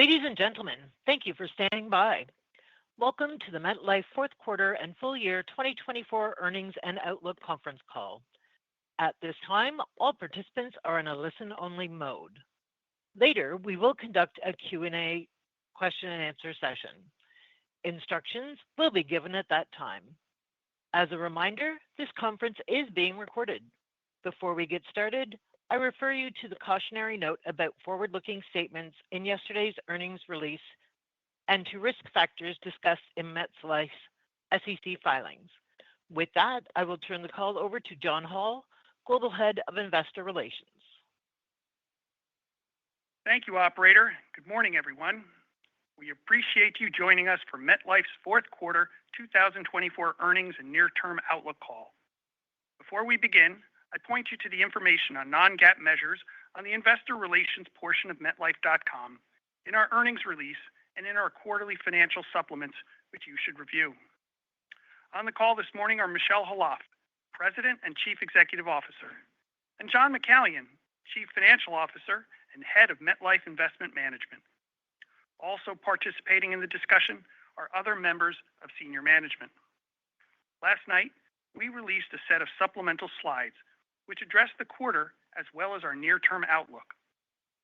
Ladies and gentlemen, thank you for standing by. Welcome to the MetLife Fourth Quarter and Full Year 2024 Earnings and Outlook Conference Call. At this time, all participants are in a listen-only mode. Later, we will conduct a Q&A question-and-answer session. Instructions will be given at that time. As a reminder, this conference is being recorded. Before we get started, I refer you to the cautionary note about forward-looking statements in yesterday's earnings release and to risk factors discussed in MetLife's SEC filings. With that, I will turn the call over to John Hall, Global Head of Investor Relations. Thank you, Operator. Good morning, everyone. We appreciate you joining us for MetLife's Fourth Quarter 2024 Earnings and Near-Term Outlook Call. Before we begin, I point you to the information on non-GAAP measures on the investor relations portion of MetLife.com, in our earnings release, and in our quarterly financial supplements, which you should review. On the call this morning are Michel Khalaf, President and Chief Executive Officer, and John McCallion, Chief Financial Officer and Head of MetLife Investment Management. Also participating in the discussion are other members of senior management. Last night, we released a set of supplemental slides which address the quarter as well as our near-term outlook.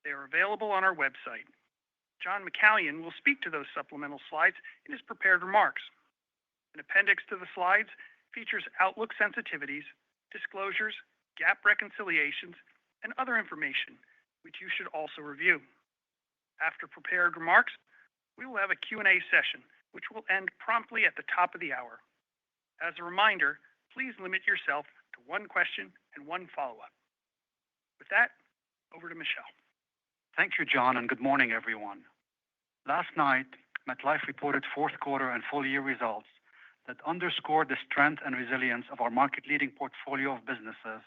They are available on our website. John McCallion will speak to those supplemental slides in his prepared remarks. An appendix to the slides features outlook sensitivities, disclosures, GAAP reconciliations, and other information, which you should also review. After prepared remarks, we will have a Q&A session, which will end promptly at the top of the hour. As a reminder, please limit yourself to one question and one follow-up. With that, over to Michel. Thank you, John, and good morning, everyone. Last night, MetLife reported fourth quarter and full year results that underscored the strength and resilience of our market-leading portfolio of businesses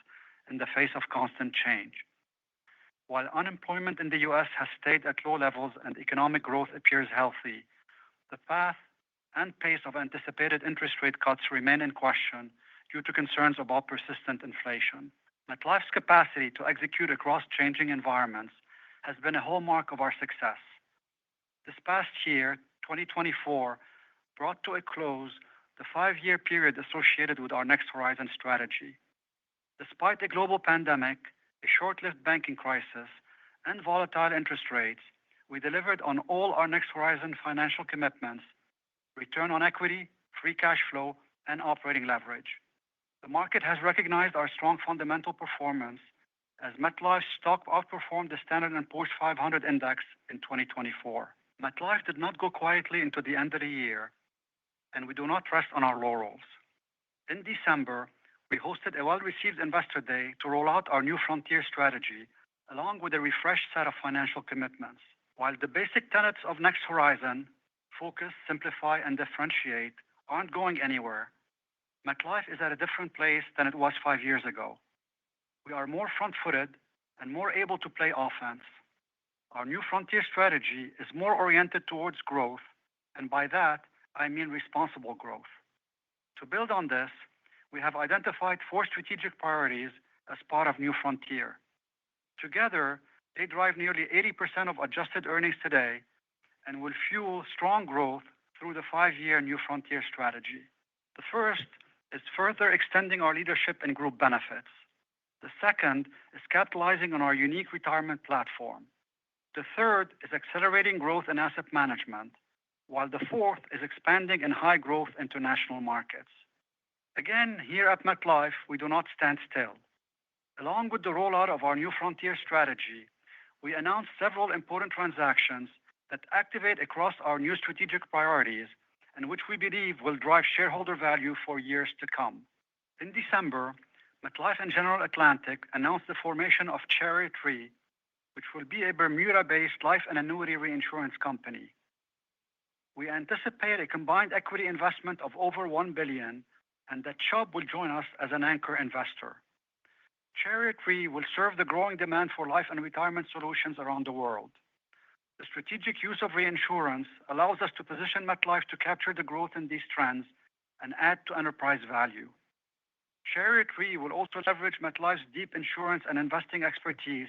in the face of constant change. While unemployment in the U.S. has stayed at low levels and economic growth appears healthy, the path and pace of anticipated interest rate cuts remain in question due to concerns about persistent inflation. MetLife's capacity to execute across changing environments has been a hallmark of our success. This past year, 2024, brought to a close the 5-year period associated with our Next Horizon strategy. Despite a global pandemic, a short-lived banking crisis, and volatile interest rates, we delivered on all our Next Horizon financial commitments: return on equity, free cash flow, and operating leverage. The market has recognized our strong fundamental performance as MetLife's stock outperformed the Standard & Poor's 500 index in 2024. MetLife did not go quietly into the end of the year, and we do not rest on our laurels. In December, we hosted a well-received Investor Day to roll out our New Frontier strategy, along with a refreshed set of financial commitments. While the basic tenets of Next Horizon, focus, simplify, and differentiate, aren't going anywhere, MetLife is at a different place than it was 5 years ago. We are more front-footed and more able to play offense. Our New Frontier strategy is more oriented towards growth, and by that, I mean responsible growth. To build on this, we have identified 4 strategic priorities as part of New Frontier. Together, they drive nearly 80% of adjusted earnings today and will fuel strong growth through the 5-year New Frontier strategy. The first is further extending our leadership in group benefits. The second is capitalizing on our unique retirement platform. The third is accelerating growth in asset management, while the fourth is expanding in high-growth international markets. Again, here at MetLife, we do not stand still. Along with the rollout of our New Frontier strategy, we announced several important transactions that activate across our new strategic priorities and which we believe will drive shareholder value for years to come. In December, MetLife and General Atlantic announced the formation of Chariot Re, which will be a Bermuda-based life and annuity reinsurance company. We anticipate a combined equity investment of over $1 billion and that Chubb will join us as an anchor investor. Chariot Re will serve the growing demand for life and retirement solutions around the world. The strategic use of reinsurance allows us to position MetLife to capture the growth in these trends and add to enterprise value. Chariot Re will also leverage MetLife's deep insurance and investing expertise,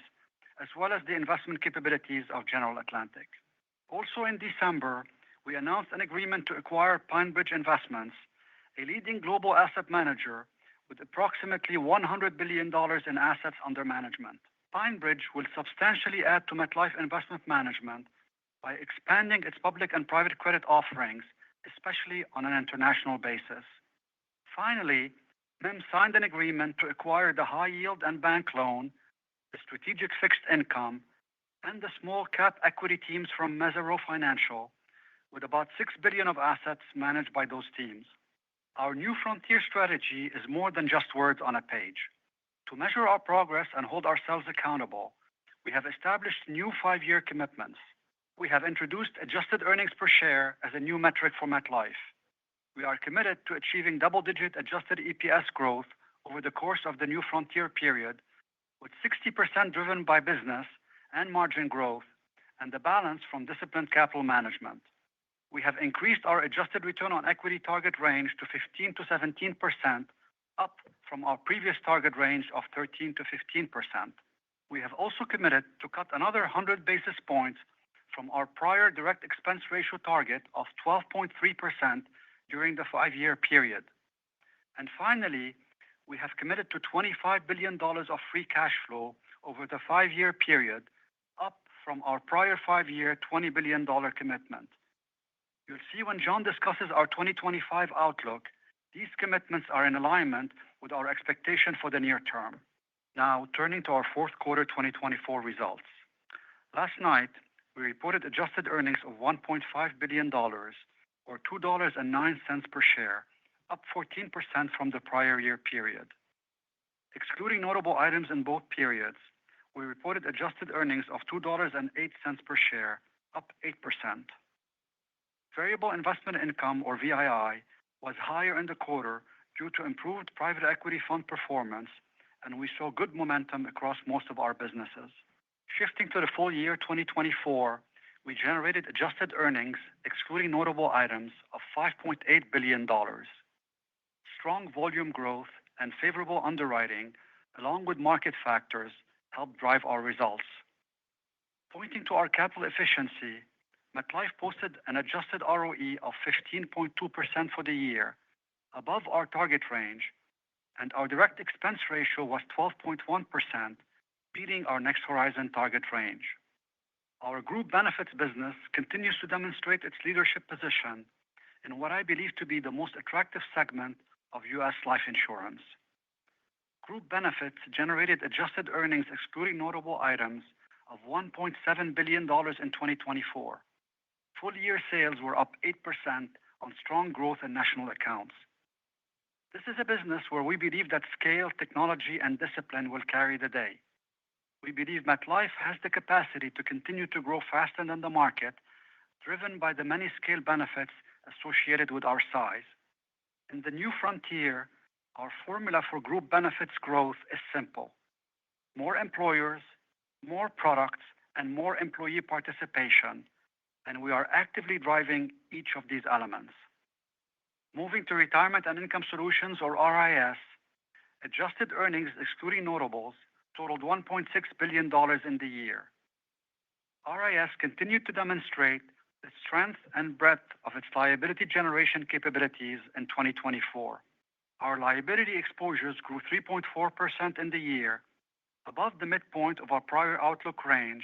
as well as the investment capabilities of General Atlantic. Also in December, we announced an agreement to acquire PineBridge Investments, a leading global asset manager with approximately $100 billion in assets under management. PineBridge will substantially add to MetLife Investment Management by expanding its public and private credit offerings, especially on an international basis. Finally, MIM signed an agreement to acquire the high yield and bank loan, the strategic fixed income, and the small cap equity teams from Mesirow Financial, with about $6 billion of assets managed by those teams. Our new frontier strategy is more than just words on a page. To measure our progress and hold ourselves accountable, we have established new 5-year commitments. We have introduced adjusted earnings per share as a new metric for MetLife. We are committed to achieving double-digit adjusted EPS growth over the course of the new frontier period, with 60% driven by business and margin growth, and the balance from disciplined capital management. We have increased our adjusted return on equity target range to 15 to 17%, up from our previous target range of 13 to 15%. We have also committed to cut another 100 basis points from our prior direct expense ratio target of 12.3% during the 5-year period. And finally, we have committed to $25 billion of free cash flow over the 5-year period, up from our prior 5-year $20 billion commitment. You'll see when John discusses our 2025 outlook, these commitments are in alignment with our expectation for the near term. Now, turning to our fourth quarter 2024 results. Last night, we reported adjusted earnings of $1.5 billion, or $2.09 per share, up 14% from the prior year period. Excluding notable items in both periods, we reported adjusted earnings of $2.08 per share, up 8%. Variable investment income, or VII, was higher in the quarter due to improved private equity fund performance, and we saw good momentum across most of our businesses. Shifting to the full year 2024, we generated adjusted earnings, excluding notable items, of $5.8 billion. Strong volume growth and favorable underwriting, along with market factors, helped drive our results. Pointing to our capital efficiency, MetLife posted an adjusted ROE of 15.2% for the year, above our target range, and our direct expense ratio was 12.1%, beating our next horizon target range. Our group benefits business continues to demonstrate its leadership position in what I believe to be the most attractive segment of U.S. life insurance. Group benefits generated adjusted earnings, excluding notable items, of $1.7 billion in 2024. Full-year sales were up 8% on strong growth in national accounts. This is a business where we believe that scale, technology, and discipline will carry the day. We believe MetLife has the capacity to continue to grow faster than the market, driven by the many scale benefits associated with our size. In the new frontier, our formula for group benefits growth is simple: more employers, more products, and more employee participation, and we are actively driving each of these elements. Moving to Retirement and Income Solutions, or RIS, adjusted earnings, excluding notables, totaled $1.6 billion in the year. RIS continued to demonstrate the strength and breadth of its liability generation capabilities in 2024. Our liability exposures grew 3.4% in the year, above the midpoint of our prior outlook range,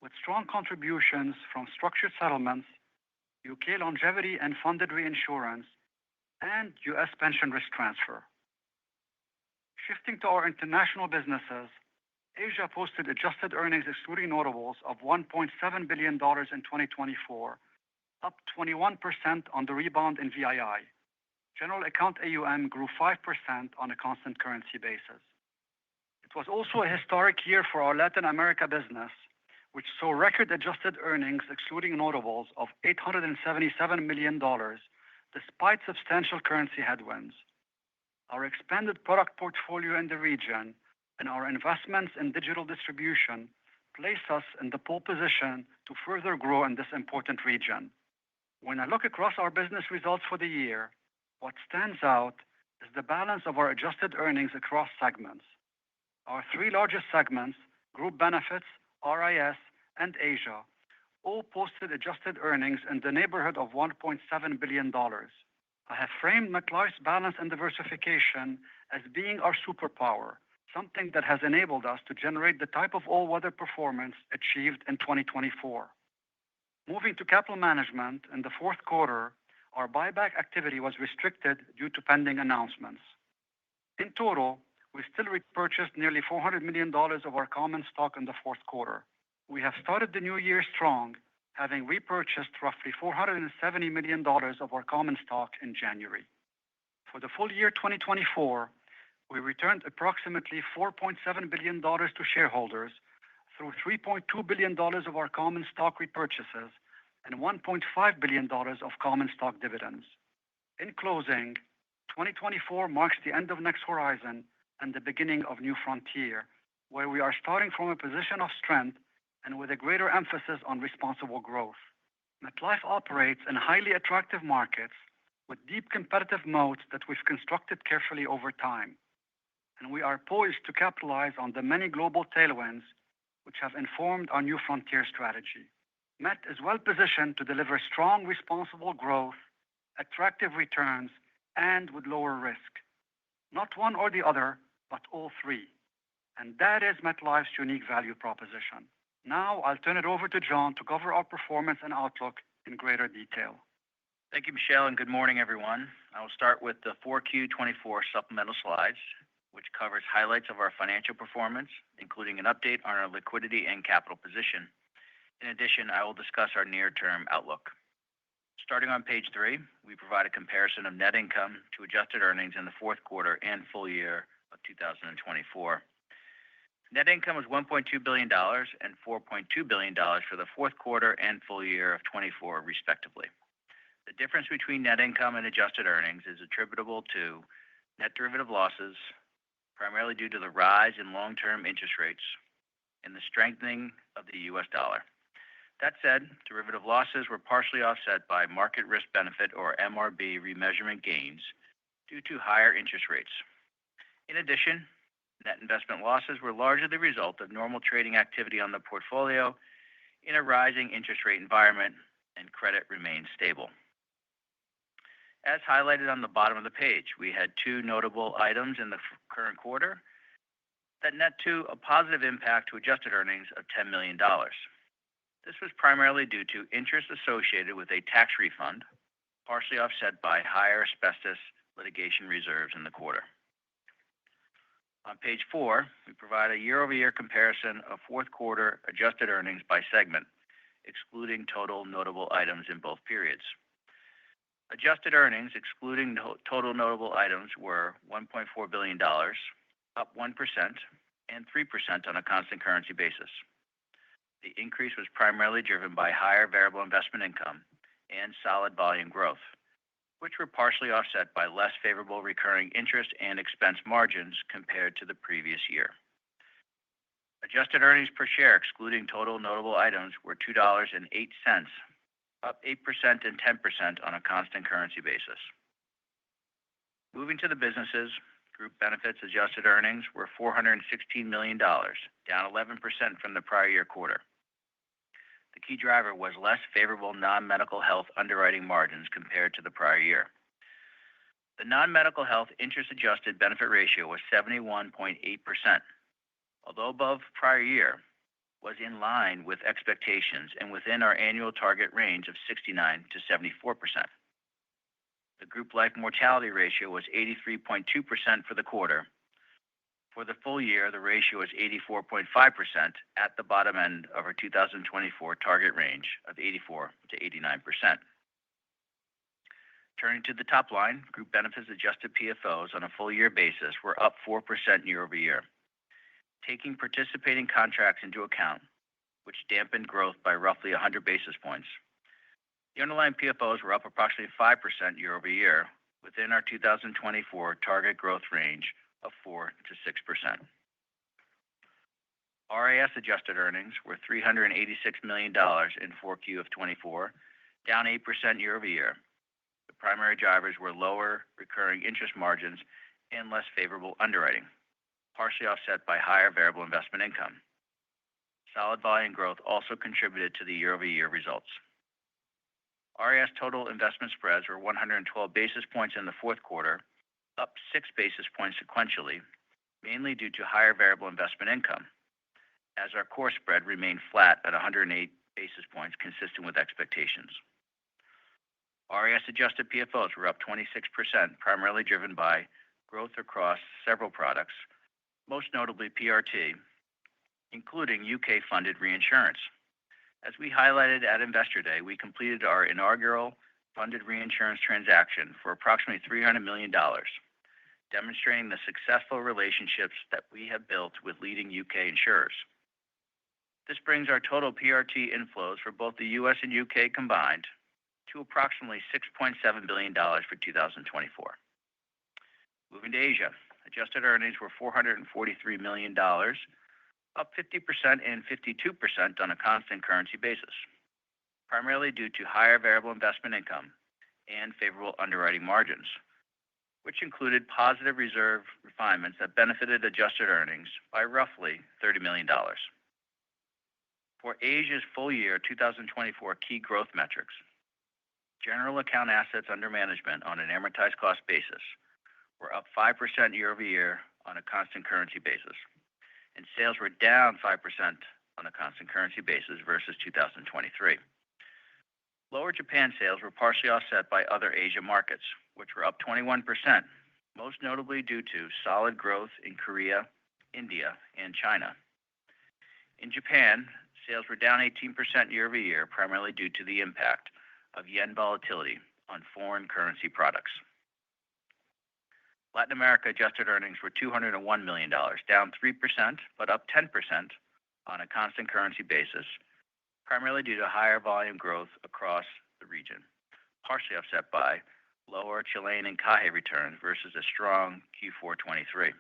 with strong contributions from structured settlements, UK longevity and funded reinsurance, and U.S. pension risk transfer. Shifting to our international businesses, Asia posted adjusted earnings, excluding notables, of $1.7 billion in 2024, up 21% on the rebound in VII. General account AUM grew 5% on a constant currency basis. It was also a historic year for our Latin America business, which saw record adjusted earnings, excluding notables, of $877 million, despite substantial currency headwinds. Our expanded product portfolio in the region and our investments in digital distribution place us in the pole position to further grow in this important region. When I look across our business results for the year, what stands out is the balance of our adjusted earnings across segments. Our three largest segments, Group Benefits, RIS, and Asia, all posted adjusted earnings in the neighborhood of $1.7 billion. I have framed MetLife's balance and diversification as being our superpower, something that has enabled us to generate the type of all-weather performance achieved in 2024. Moving to capital management, in the fourth quarter, our buyback activity was restricted due to pending announcements. In total, we still repurchased nearly $400 million of our common stock in the fourth quarter. We have started the new year strong, having repurchased roughly $470 million of our common stock in January. For the full year 2024, we returned approximately $4.7 billion to shareholders through $3.2 billion of our common stock repurchases and $1.5 billion of common stock dividends. In closing, 2024 marks the end of Next Horizon and the beginning of New Frontier, where we are starting from a position of strength and with a greater emphasis on responsible growth. MetLife operates in highly attractive markets with deep competitive moats that we've constructed carefully over time, and we are poised to capitalize on the many global tailwinds which have informed our New Frontier strategy. Met is well positioned to deliver strong, responsible growth, attractive returns, and with lower risk. Not one or the other, but all three. And that is MetLife's unique value proposition. Now I'll turn it over to John to cover our performance and outlook in greater detail. Thank you, Michelle, and good morning, everyone. I will start with the 4Q24 supplemental slides, which covers highlights of our financial performance, including an update on our liquidity and capital position. In addition, I will discuss our near-term outlook. Starting on page 3, we provide a comparison of net income to adjusted earnings in the fourth quarter and full year of 2024. Net income was $1.2 billion and $4.2 billion for the fourth quarter and full year of 24, respectively. The difference between net income and adjusted earnings is attributable to net derivative losses, primarily due to the rise in long-term interest rates and the strengthening of the U.S. dollar. That said, derivative losses were partially offset by market risk benefit, or MRB, remeasurement gains due to higher interest rates. In addition, net investment losses were largely the result of normal trading activity on the portfolio in a rising interest rate environment, and credit remained stable. As highlighted on the bottom of the page, we had two notable items in the current quarter that net to a positive impact to adjusted earnings of $10 million. This was primarily due to interest associated with a tax refund, partially offset by higher asbestos litigation reserves in the quarter. On page 4, we provide a year-over-year comparison of fourth quarter adjusted earnings by segment, excluding total notable items in both periods. Adjusted earnings, excluding total notable items, were $1.4 billion, up 1% and 3% on a constant currency basis. The increase was primarily driven by higher variable investment income and solid volume growth, which were partially offset by less favorable recurring interest and expense margins compared to the previous year. Adjusted earnings per share, excluding total notable items, were $2.08, up 8% and 10% on a constant currency basis. Moving to the businesses, Group Benefits adjusted earnings were $416 million, down 11% from the prior year quarter. The key driver was less favorable non-medical health underwriting margins compared to the prior year. The non-medical health interest-adjusted benefit ratio was 71.8%, although above prior year, was in line with expectations and within our annual target range of 69 to 74%. The group life mortality ratio was 83.2% for the quarter. For the full year, the ratio was 84.5% at the bottom end of our 2024 target range of 84 to 89%. Turning to the top line, Group Benefits adjusted PFOs on a full year basis were up 4% year over year. Taking participating contracts into account, which dampened growth by roughly 100 basis points, the underlying PFOs were up approximately 5% year over year, within our 2024 target growth range of 4 to 6%. RAS adjusted earnings were $386 million in 4Q of 24, down 8% year over year. The primary drivers were lower recurring interest margins and less favorable underwriting, partially offset by higher variable investment income. Solid volume growth also contributed to the year-over-year results. RIS total investment spreads were 112 basis points in the fourth quarter, up 6 basis points sequentially, mainly due to higher variable investment income, as our core spread remained flat at 108 basis points, consistent with expectations. RIS adjusted PFOs were up 26%, primarily driven by growth across several products, most notably PRT, including UK-funded reinsurance. As we highlighted at Investor Day, we completed our inaugural funded reinsurance transaction for approximately $300 million, demonstrating the successful relationships that we have built with leading UK insurers. This brings our total PRT inflows for both the U.S. and UK combined to approximately $6.7 billion for 2024. Moving to Asia, adjusted earnings were $443 million, up 50% and 52% on a constant currency basis, primarily due to higher variable investment income and favorable underwriting margins, which included positive reserve refinements that benefited adjusted earnings by roughly $30 million. For Asia's full year 2024 key growth metrics, general account assets under management on an amortized cost basis were up 5% year-over-year on a constant currency basis, and sales were down 5% on a constant currency basis versus 2023. Lower Japan sales were partially offset by other Asia markets, which were up 21%, most notably due to solid growth in Korea, India, and China. In Japan, sales were down 18% year-over-year, primarily due to the impact of yen volatility on foreign currency products. Latin America adjusted earnings were $201 million, down 3%, but up 10% on a constant currency basis, primarily due to higher volume growth across the region, partially offset by lower Chilean and Encaje returns versus a strong Q4 23.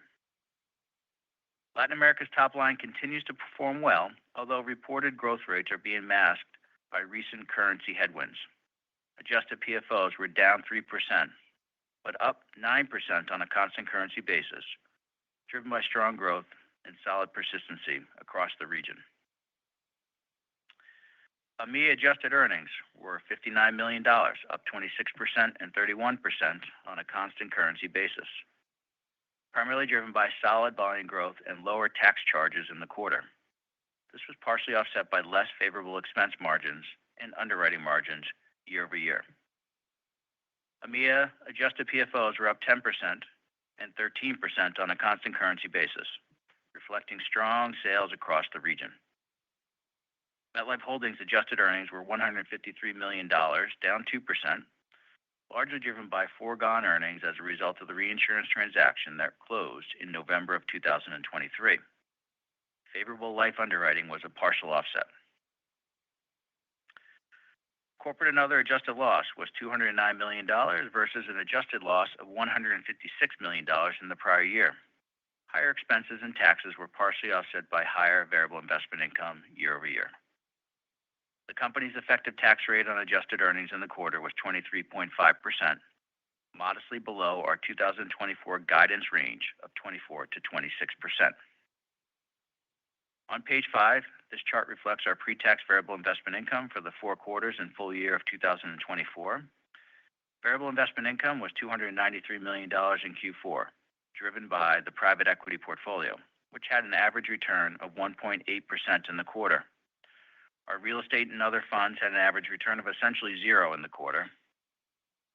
Latin America's top line continues to perform well, although reported growth rates are being masked by recent currency headwinds. Adjusted PFOs were down 3%, but up 9% on a constant currency basis, driven by strong growth and solid persistency across the region. EMEA adjusted earnings were $59 million, up 26% and 31% on a constant currency basis, primarily driven by solid volume growth and lower tax charges in the quarter. This was partially offset by less favorable expense margins and underwriting margins year-over-year. EMEA adjusted PFOs were up 10% and 13% on a constant currency basis, reflecting strong sales across the region. MetLife Holdings adjusted earnings were $153 million, down 2%, largely driven by foregone earnings as a result of the reinsurance transaction that closed in November of 2023. Favorable life underwriting was a partial offset. Corporate and other adjusted loss was $209 million versus an adjusted loss of $156 million in the prior year. Higher expenses and taxes were partially offset by higher variable investment income year-over-year. The company's effective tax rate on adjusted earnings in the quarter was 23.5%, modestly below our 2024 guidance range of 24 to 26%. On page 5, this chart reflects our pre-tax variable investment income for the 4 quarters and full year of 2024. Variable investment income was $293 million in Q4, driven by the private equity portfolio, which had an average return of 1.8% in the quarter. Our real estate and other funds had an average return of essentially zero in the quarter.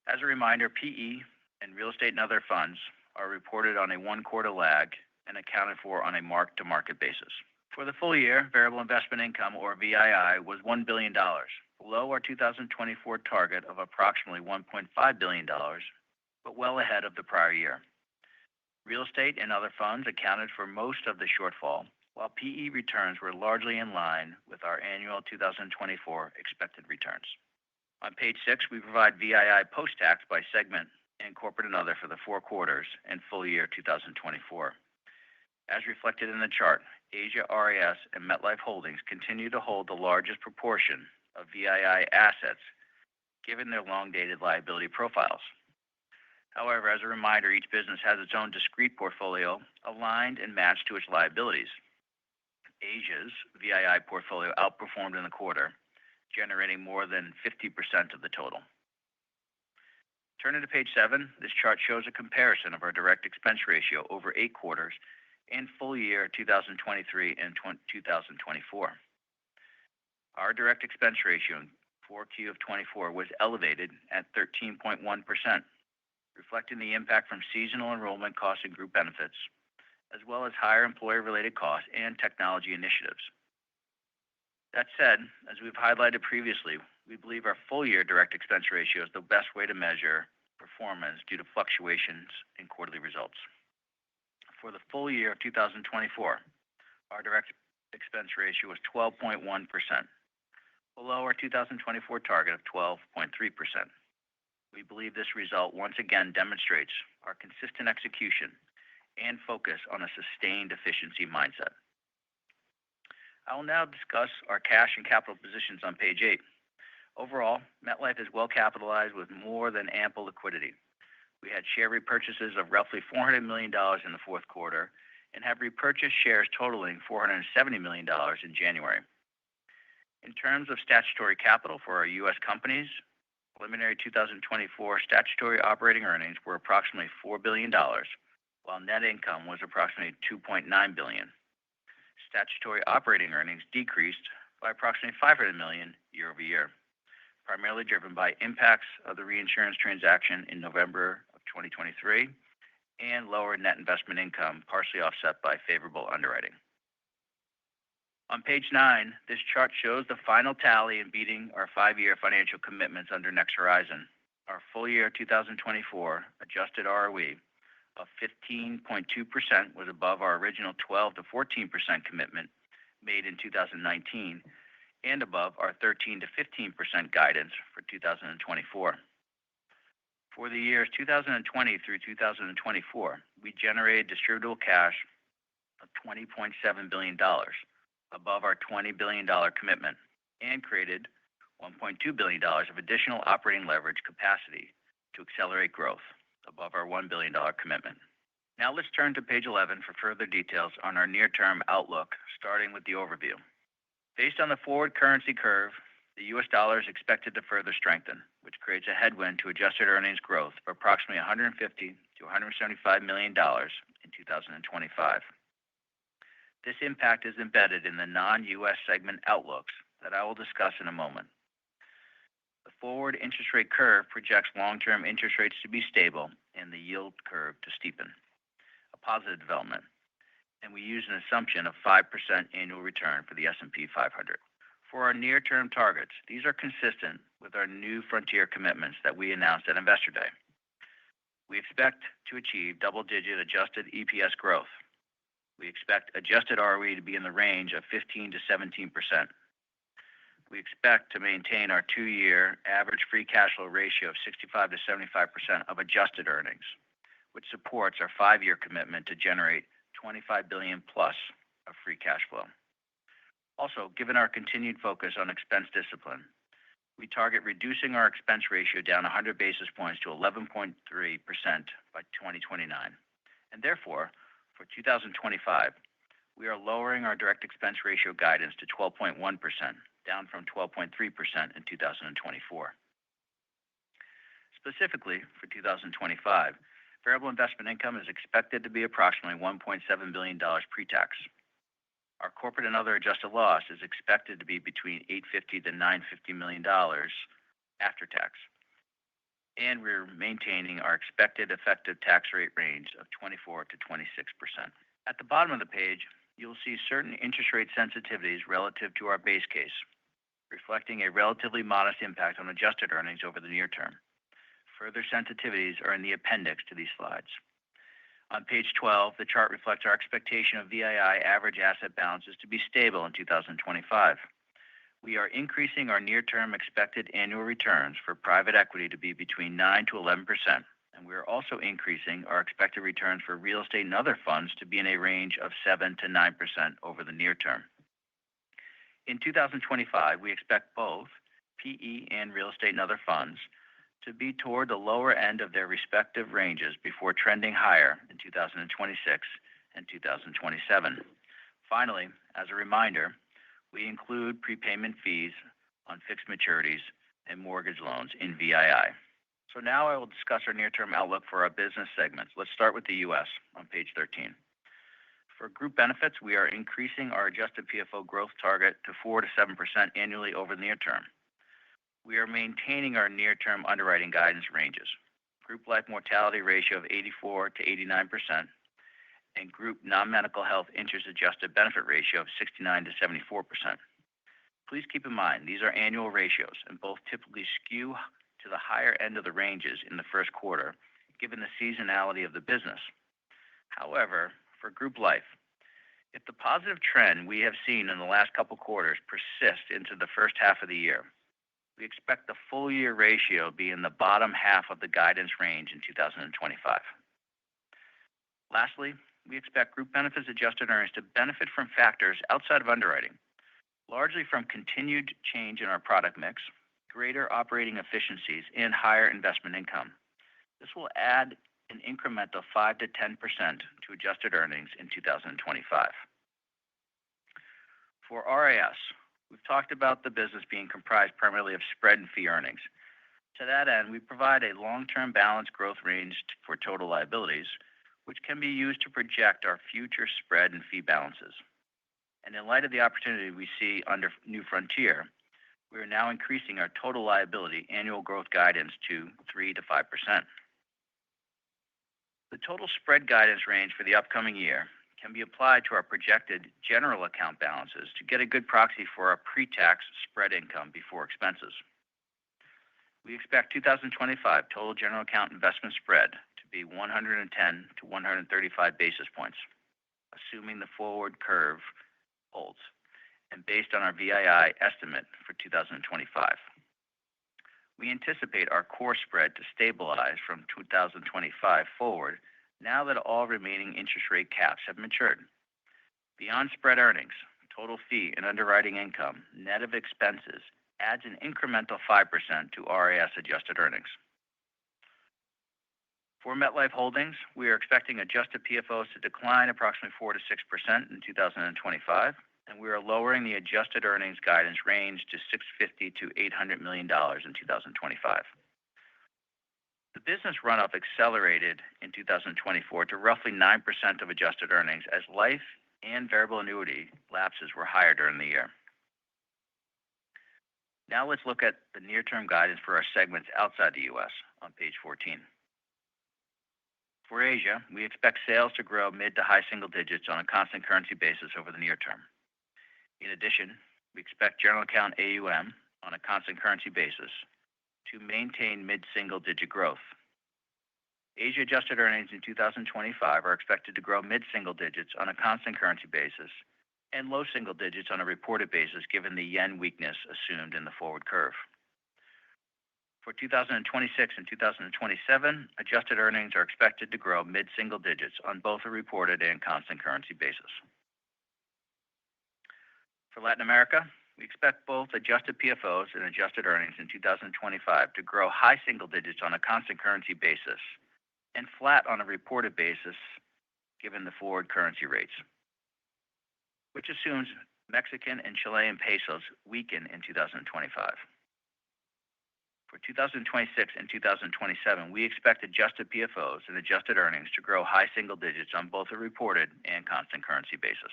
As a reminder, PE and real estate and other funds are reported on a one-quarter lag and accounted for on a mark-to-market basis. For the full year, variable investment income, or VII, was $1 billion, below our 2024 target of approximately $1.5 billion, but well ahead of the prior year. Real estate and other funds accounted for most of the shortfall, while PE returns were largely in line with our annual 2024 expected returns. On page 6, we provide VII post-tax by segment and corporate and other for the 4 quarters and full year 2024. As reflected in the chart, Asia RIS and MetLife Holdings continue to hold the largest proportion of VII assets, given their long-dated liability profiles. However, as a reminder, each business has its own discrete portfolio aligned and matched to its liabilities. Asia's VII portfolio outperformed in the quarter, generating more than 50% of the total. Turning to page 7, this chart shows a comparison of our direct expense ratio over 8 quarters and full year 2023 and 2024. Our direct expense ratio in 4Q of 24 was elevated at 13.1%, reflecting the impact from seasonal enrollment costs and group benefits, as well as higher employer-related costs and technology initiatives. That said, as we've highlighted previously, we believe our full-year direct expense ratio is the best way to measure performance due to fluctuations in quarterly results. For the full year of 2024, our direct expense ratio was 12.1%, below our 2024 target of 12.3%. We believe this result once again demonstrates our consistent execution and focus on a sustained efficiency mindset. I will now discuss our cash and capital positions on page 8. Overall, MetLife is well capitalized with more than ample liquidity. We had share repurchases of roughly $400 million in the fourth quarter and have repurchased shares totaling $470 million in January. In terms of statutory capital for our U.S. companies, preliminary 2024 statutory operating earnings were approximately $4 billion, while net income was approximately $2.9 billion. Statutory operating earnings decreased by approximately $500 million year over year, primarily driven by impacts of the reinsurance transaction in November of 2023 and lower net investment income, partially offset by favorable underwriting. On page 9, this chart shows the final tally in beating our 5-year financial commitments under Next Horizon. Our full year 2024 adjusted ROE of 15.2% was above our original 12 to 14% commitment made in 2019 and above our 13 to 15% guidance for 2024. For the years 2020 through 2024, we generated distributable cash of $20.7 billion, above our $20 billion commitment, and created $1.2 billion of additional operating leverage capacity to accelerate growth, above our $1 billion commitment. Now let's turn to page 11 for further details on our near-term outlook, starting with the overview. Based on the forward currency curve, the U.S. dollar is expected to further strengthen, which creates a headwind to adjusted earnings growth of approximately $150 to $175 million in 2025. This impact is embedded in the non-U.S. segment outlooks that I will discuss in a moment. The forward interest rate curve projects long-term interest rates to be stable and the yield curve to steepen, a positive development, and we use an assumption of 5% annual return for the S&P 500. For our near-term targets, these are consistent with our new frontier commitments that we announced at Investor Day. We expect to achieve double-digit adjusted EPS growth. We expect adjusted ROE to be in the range of 15 to 17%. We expect to maintain our 2-year average free cash flow ratio of 65 to 75% of adjusted earnings, which supports our 5-year commitment to generate $25 billion plus of free cash flow. Also, given our continued focus on expense discipline, we target reducing our expense ratio down 100 basis points to 11.3% by 2029. And therefore, for 2025, we are lowering our direct expense ratio guidance to 12.1%, down from 12.3% in 2024. Specifically, for 2025, variable investment income is expected to be approximately $1.7 billion pre-tax. Our corporate and other adjusted loss is expected to be between $850 to $950 million after tax. And we're maintaining our expected effective tax rate range of 24 to 26%. At the bottom of the page, you'll see certain interest rate sensitivities relative to our base case, reflecting a relatively modest impact on adjusted earnings over the near term. Further sensitivities are in the appendix to these slides. On page 12, the chart reflects our expectation of VII average asset balances to be stable in 2025. We are increasing our near-term expected annual returns for private equity to be between 9 to 11%, and we are also increasing our expected returns for real estate and other funds to be in a range of 7 to 9% over the near term. In 2025, we expect both PE and real estate and other funds to be toward the lower end of their respective ranges before trending higher in 2026 and 2027. Finally, as a reminder, we include prepayment fees on fixed maturities and mortgage loans in VII. So now I will discuss our near-term outlook for our business segments. Let's start with the U.S. on page 13. For group benefits, we are increasing our adjusted PFO growth target to 4 to 7% annually over the near term. We are maintaining our near-term underwriting guidance ranges. Group life mortality ratio of 84 to 89%, and group non-medical health interest-adjusted benefit ratio of 69 to 74%. Please keep in mind, these are annual ratios and both typically skew to the higher end of the ranges in the first quarter, given the seasonality of the business. However, for group life, if the positive trend we have seen in the last couple quarters persists into the first half of the year, we expect the full year ratio to be in the bottom half of the guidance range in 2025. Lastly, we expect group benefits adjusted earnings to benefit from factors outside of underwriting, largely from continued change in our product mix, greater operating efficiencies, and higher investment income. This will add an incremental 5 to 10% to adjusted earnings in 2025. For RIS, we've talked about the business being comprised primarily of spread and fee earnings. To that end, we provide a long-term balanced growth range for total liabilities, which can be used to project our future spread and fee balances. And in light of the opportunity we see under New Frontier, we are now increasing our total liability annual growth guidance to 3 to 5%. The total spread guidance range for the upcoming year can be applied to our projected general account balances to get a good proxy for our pre-tax spread income before expenses. We expect 2025 total general account investment spread to be 110 to 135 basis points, assuming the forward curve holds, and based on our VII estimate for 2025. We anticipate our core spread to stabilize from 2025 forward now that all remaining interest rate caps have matured. Beyond spread earnings, total fee and underwriting income, net of expenses, adds an incremental 5% to RIS adjusted earnings. For MetLife Holdings, we are expecting adjusted PFOs to decline approximately 4 to 6% in 2025, and we are lowering the adjusted earnings guidance range to $650 to $800 million in 2025. The business runoff accelerated in 2024 to roughly 9% of adjusted earnings as life and variable annuity lapses were higher during the year. Now let's look at the near-term guidance for our segments outside the U.S. on page 14. For Asia, we expect sales to grow mid to high single digits on a constant currency basis over the near term. In addition, we expect general account AUM on a constant currency basis to maintain mid-single digit growth. Asia adjusted earnings in 2025 are expected to grow mid-single digits on a constant currency basis and low single digits on a reported basis given the yen weakness assumed in the forward curve. For 2026 and 2027, adjusted earnings are expected to grow mid-single digits on both a reported and constant currency basis. For Latin America, we expect both adjusted PFOs and adjusted earnings in 2025 to grow high single digits on a constant currency basis and flat on a reported basis given the forward currency rates, which assumes Mexican and Chilean pesos weaken in 2025. For 2026 and 2027, we expect adjusted PFOs and adjusted earnings to grow high single digits on both a reported and constant currency basis.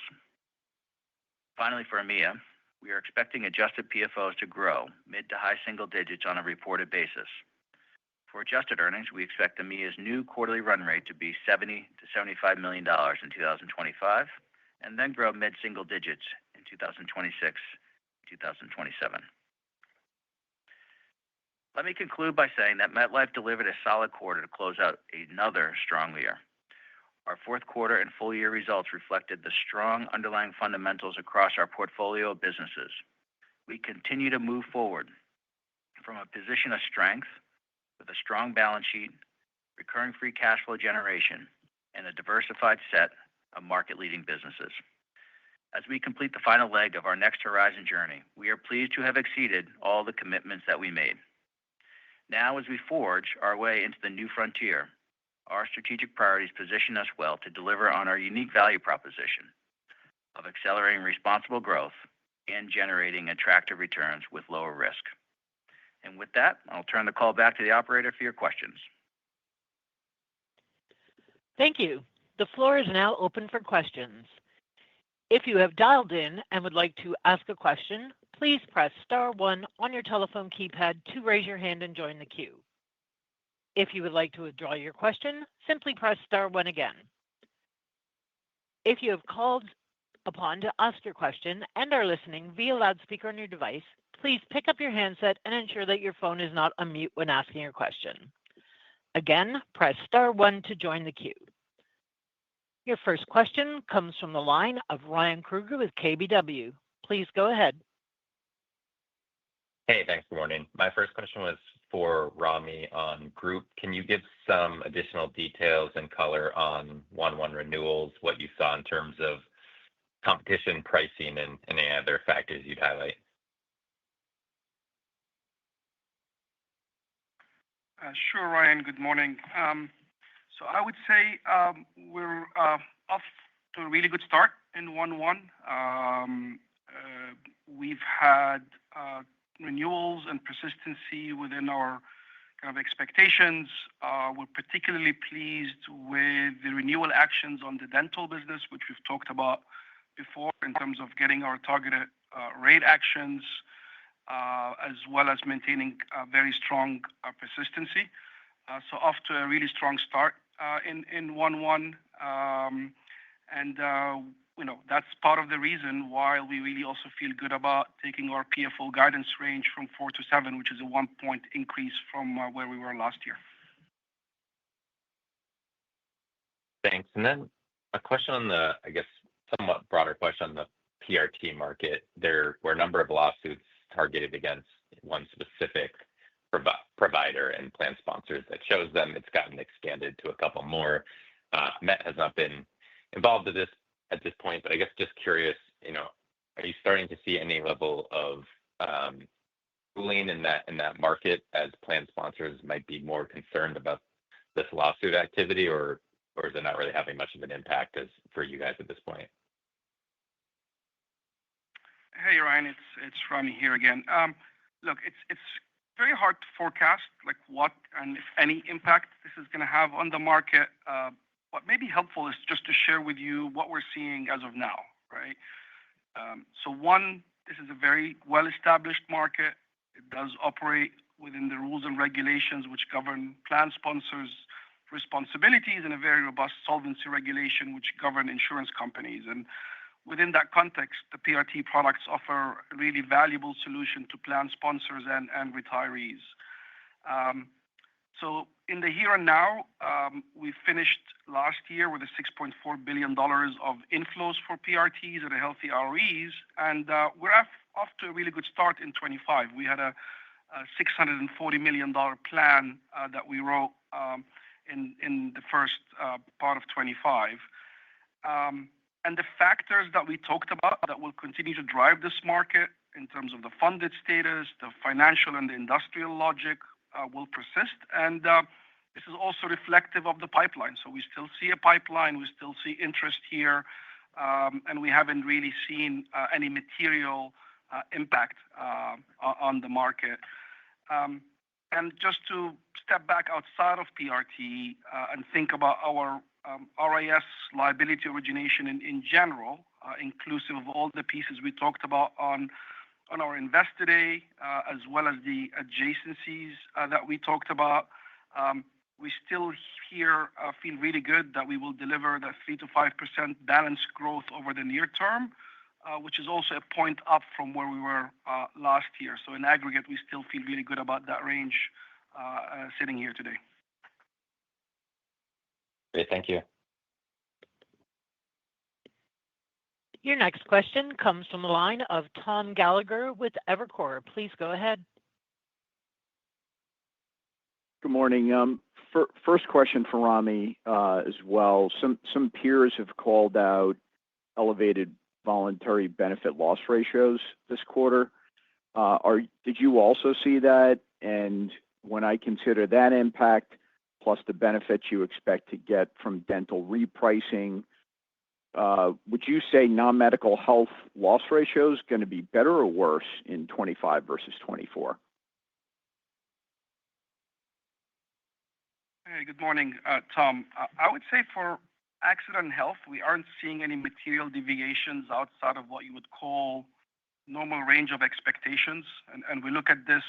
Finally, for EMEA, we are expecting adjusted PFOs to grow mid to high single digits on a reported basis. For adjusted earnings, we expect EMEA's new quarterly run rate to be $70 to $75 million in 2025, and then grow mid-single digits in 2026 and 2027. Let me conclude by saying that MetLife delivered a solid quarter to close out another strong year. Our fourth quarter and full year results reflected the strong underlying fundamentals across our portfolio of businesses. We continue to move forward from a position of strength with a strong balance sheet, recurring free cash flow generation, and a diversified set of market-leading businesses. As we complete the final leg of our Next Horizon journey, we are pleased to have exceeded all the commitments that we made. Now, as we forge our way into the New Frontier, our strategic priorities position us well to deliver on our unique value proposition, of accelerating responsible growth and generating attractive returns with lower risk. And with that, I'll turn the call back to the operator for your questions. Thank you. The floor is now open for questions. If you have dialed in and would like to ask a question, please press star one on your telephone keypad to raise your hand and join the queue. If you would like to withdraw your question, simply press star one again. If you have called upon to ask your question and are listening via loudspeaker on your device, please pick up your handset and ensure that your phone is not on mute when asking your question. Again, press star one to join the queue. Your first question comes from the line of Ryan Krueger with KBW. Please go ahead. Hey, thanks. Good morning. My first question was for Rami on group. Can you give some additional details and color on 1/1 renewals, what you saw in terms of competition, pricing, and any other factors you'd highlight? Sure, Ryan. Good morning. So I would say we're off to a really good start in 1/1. We've had renewals and persistency within our kind of expectations. We're particularly pleased with the renewal actions on the dental business, which we've talked about before in terms of getting our targeted rate actions, as well as maintaining very strong persistency. So off to a really strong start in 1/1. And that's part of the reason why we really also feel good about taking our PFO guidance range from 4 to 7, which is a 1-point increase from where we were last year. Thanks. And then a question on the, I guess, somewhat broader question on the PRT market. There were a number of lawsuits targeted against one specific provider and plan sponsors that shows them it's gotten expanded to a couple more. Met has not been involved in this at this point, but I guess just curious, are you starting to see any level of cooling in that market as plan sponsors might be more concerned about this lawsuit activity, or is it not really having much of an impact for you guys at this point? Hey, Ryan, it's Rami here again. Look, it's very hard to forecast what and if any impact this is going to have on the market. What may be helpful is just to share with you what we're seeing as of now, right? So one, this is a very well-established market. It does operate within the rules and regulations which govern plan sponsors' responsibilities and a very robust solvency regulation which govern insurance companies. And within that context, the PRT products offer a really valuable solution to plan sponsors and retirees. So in the here and now, we finished last year with a $6.4 billion of inflows for PRTs at a healthy ROEs, and we're off to a really good start in 25. We had a $640 million plan that we wrote in the first part of 25. And the factors that we talked about that will continue to drive this market in terms of the funded status, the financial and the industrial logic will persist. And this is also reflective of the pipeline. So we still see a pipeline, we still see interest here, and we haven't really seen any material impact on the market. And just to step back outside of PRT and think about our RIS liability origination in general, inclusive of all the pieces we talked about on our Investor Day, as well as the adjacencies that we talked about, we still here feel really good that we will deliver that 3 to 5% balanced growth over the near term, which is also a point up from where we were last year. So in aggregate, we still feel really good about that range sitting here today. Great. Thank you. Your next question comes from the line of Tom Gallagher with Evercore. Please go ahead. Good morning. First question for Rami as well. Some peers have called out elevated voluntary benefit loss ratios this quarter. Did you also see that? And when I consider that impact, plus the benefits you expect to get from dental repricing, would you say non-medical health loss ratio is going to be better or worse in 25 versus 24? Hey, good morning, Tom. I would say for accident and health, we aren't seeing any material deviations outside of what you would call normal range of expectations. And we look at this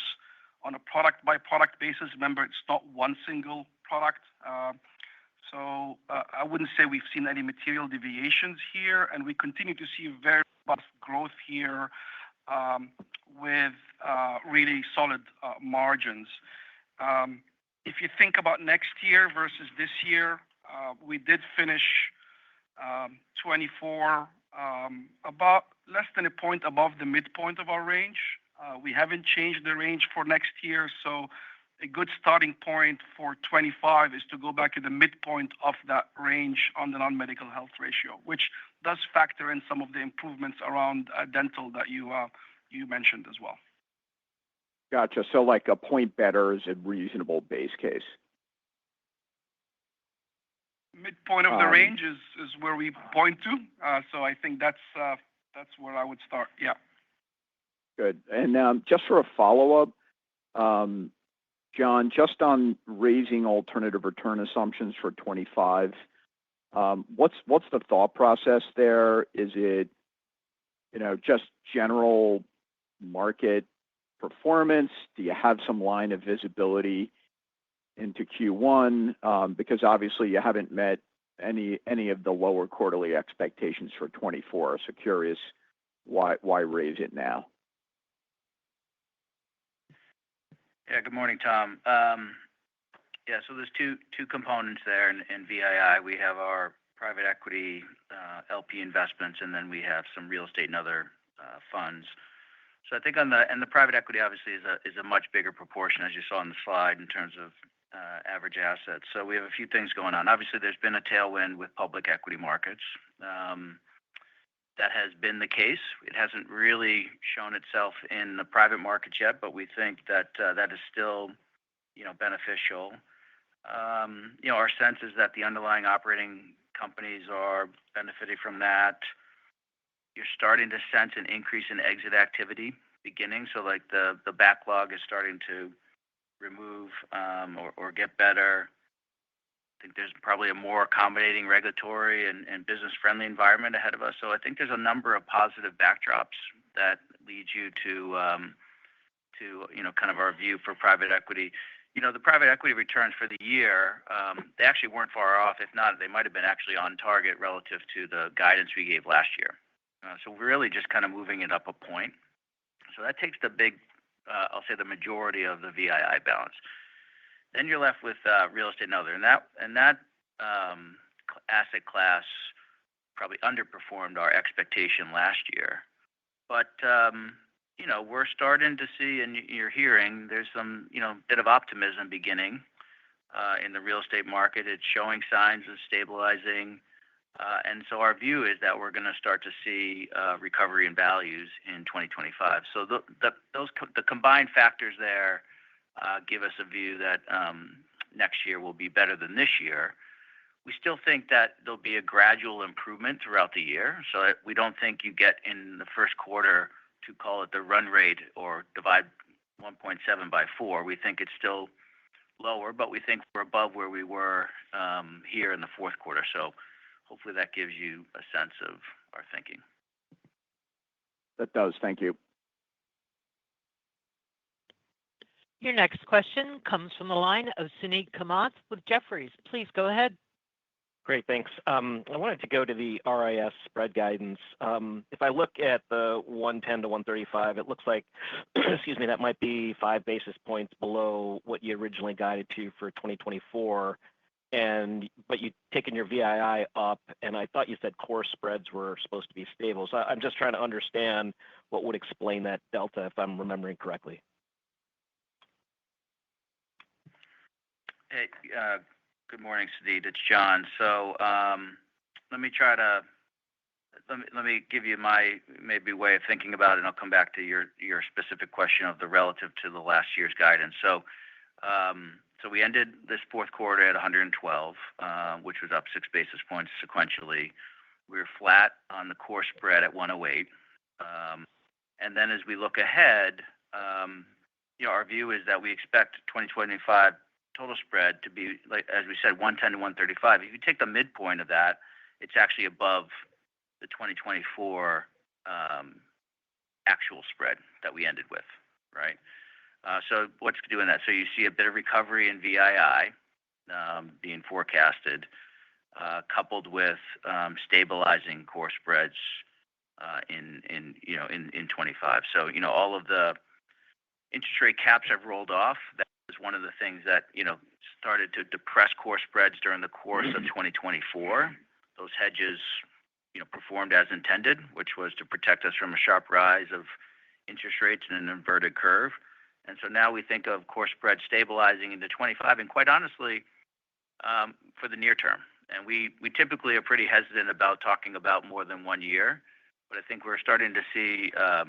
on a product-by-product basis. Remember, it's not one single product. So I wouldn't say we've seen any material deviations here. And we continue to see very robust growth here with really solid margins. If you think about next year versus this year, we did finish 24 about less than a point above the midpoint of our range. We haven't changed the range for next year. So a good starting point for 25 is to go back to the midpoint of that range on the non-medical health ratio, which does factor in some of the improvements around dental that you mentioned as well. Gotcha. So like a point better is a reasonable base case. Midpoint of the range is where we point to. So I think that's where I would start. Yeah. Good. And just for a follow-up, John, just on raising alternative return assumptions for 25, what's the thought process there? Is it, just general market performance? Do you have some line of visibility into Q1? Because obviously you haven't met any of the lower quarterly expectations for 24. So curious why raise it now? Yeah, good morning, Tom. Yeah, so there's two components there in VII. We have our private equity LP investments, and then we have some real estate and other funds. So I think on the private equity, obviously, is a much bigger proportion, as you saw on the slide, in terms of average assets. So we have a few things going on. Obviously, there's been a tailwind with public equity markets. That has been the case. It hasn't really shown itself in the private markets yet, but we think that that is still, beneficial. Our sense is that the underlying operating companies are benefiting from that. You're starting to sense an increase in exit activity beginning. So like the backlog is starting to remove or get better. I think there's probably a more accommodating regulatory and business-friendly environment ahead of us. So I think there's a number of positive backdrops that lead you to kind of our view for private equity. The private equity returns for the year, they actually weren't far off. If not, they might have been actually on target relative to the guidance we gave last year. So we're really just kind of moving it up a point. So that takes the I'll say the majority of the VII balance. Then you're left with real estate and other. And that asset class probably underperformed our expectation last year. But, we're starting to see, and you're hearing, there's some, bit of optimism beginning in the real estate market. It's showing signs of stabilizing. And so our view is that we're going to start to see recovery in values in 2025. So the combined factors there give us a view that next year will be better than this year. We still think that there'll be a gradual improvement throughout the year. So we don't think you get in the first quarter to call it the run rate or divide 1.7 by 4. We think it's still lower, but we think we're above where we were here in the fourth quarter. So hopefully that gives you a sense of our thinking. That does. Thank you. Your next question comes from the line of Suneet Kamath with Jefferies. Please go ahead. Great, thanks. I wanted to go to the RIS spread guidance. If I look at the 110 to 135, it looks like, excuse me, that might be 5 basis points below what you originally guided to for 2024. But you've taken your VII up, and I thought you said core spreads were supposed to be stable. So I'm just trying to understand what would explain that delta, if I'm remembering correctly. Hey, good morning, Suneet. It's John. So let me give you my maybe way of thinking about it, and I'll come back to your specific question of the relative to the last year's guidance. So we ended this fourth quarter at 112, which was up 6 basis points sequentially. we're flat on the core spread at 108. And then as we look ahead, our view is that we expect 2025 total spread to be, like as we said, 110 to 135. If you take the midpoint of that, it's actually above the 2024 actual spread that we ended with, right? So what's doing that? So you see a bit of recovery in VII being forecasted, coupled with stabilizing core spreads in 25. So all of the interest rate caps have rolled off. That was one of the things that started to depress core spreads during the course of 2024. Those hedges performed as intended, which was to protect us from a sharp rise of interest rates and an inverted curve. And so now we think of core spread stabilizing into 25, and quite honestly, for the near term. And we typically are pretty hesitant about talking about more than 1 year, but I think we're starting to see, a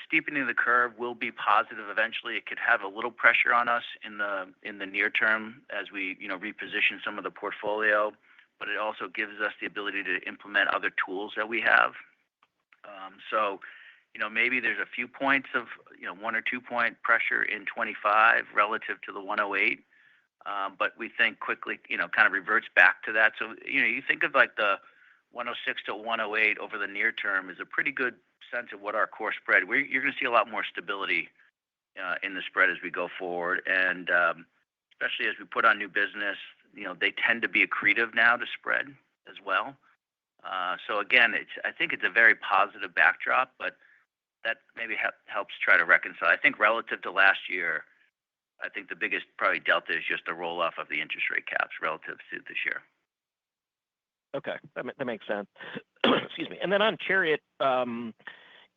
steepening of the curve will be positive eventually. It could have a little pressure on us in the near term as we reposition some of the portfolio, but it also gives us the ability to implement other tools that we have. So maybe there's a few points of 1 or 2 point pressure in 25 relative to the 108, but we think quickly kind of reverts back to that. So you think of like the 106 to 108 over the near term is a pretty good sense of what our core spread. You're going to see a lot more stability in the spread as we go forward, and especially as we put on new business, they tend to be accretive now to spread as well. So again, I think it's a very positive backdrop, but that maybe helps try to reconcile. I think relative to last year, I think the biggest probably delta is just the roll off of the interest rate caps relative to this year. Okay, that makes sense. Excuse me. And then on Chariot, can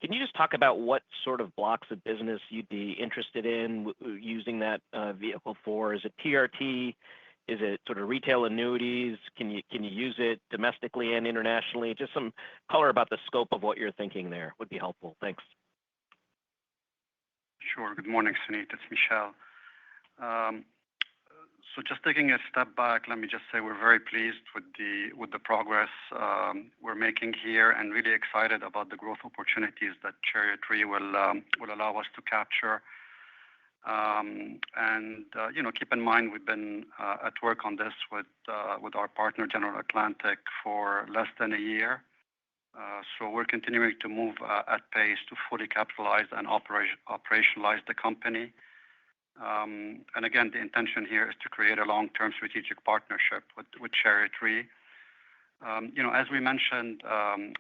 you just talk about what sort of blocks of business you'd be interested in using that vehicle for? Is it PRT? Is it sort of retail annuities? Can you use it domestically and internationally? Just some color about the scope of what you're thinking there would be helpful. Thanks. Sure. Good morning, Suneet. It's Michelle. So just taking a step back, let me just say we're very pleased with the progress we're making here, and really excited about the growth opportunities that Chariot Re will allow us to capture. Keep in mind we've been at work on this with our partner General Atlantic for less than a year. So we're continuing to move at pace to fully capitalize and operationalize the company. And again, the intention here is to create a long-term strategic partnership with Chariot Re. As we mentioned